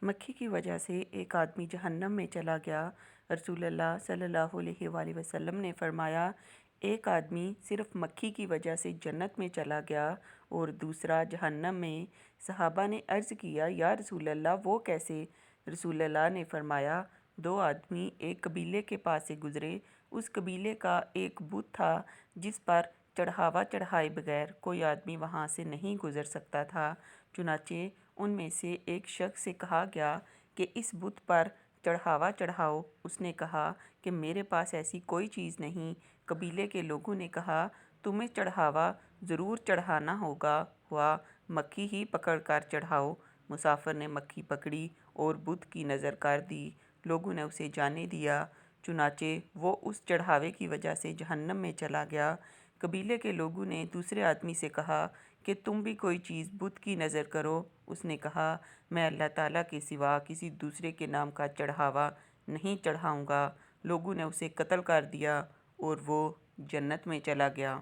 مکھی کی وجہ سے ایک آدمی جہنم میں چلا گیا۔ رسول اللہ صلی اللہ علیہ وآلہ وسلم نے فرمایا، ایک آدمی صرف مکھی کی وجہ سے جنت میں چلا گیا اور دوسرا جہنم میں۔ صحابہ نے عرض کیا، یا رسول اللہ وہ کیسے؟ رسول اللہ نے فرمایا، دو آدمی ایک قبیلے کے پاس سے گزرے۔ اس قبیلے کا ایک بت تھا جس پر چڑھاوا چڑھائے بغیر کوئی آدمی وہاں سے نہیں گزر سکتا تھا۔ چنانچہ ان میں سے ایک شخص سے کہا گیا کہ اس بت پر چڑھاوا چڑھاؤ۔ اس نے کہا کہ میرے پاس ایسی کوئی چیز نہیں۔ قبیلے کے لوگوں نے کہا، تمہیں چڑھاوا ضرور چڑھانا ہوا مکھی ہی پکڑ کر چڑھاؤ۔ مسافر نے مکھی پکڑی اور بت کی نذر کر دی۔ لوگوں نے اسے جانے دیا، چنانچہ وہ اس چڑھاوے کی وجہ سے جہنم میں چلا گیا۔ قبیلے کے لوگوں نے دوسرے آدمی سے کہا کہ تم بھی کوئی چیز بت کی نذر کرو۔ اس نے کہا، میں اللہ تعالیٰ کے سوا کسی دوسرے کے نام کا چڑھاوا نہیں چڑھاؤں گا۔ لوگوں نے اسے قتل کر دیا اور وہ جنت میں چلا گیا۔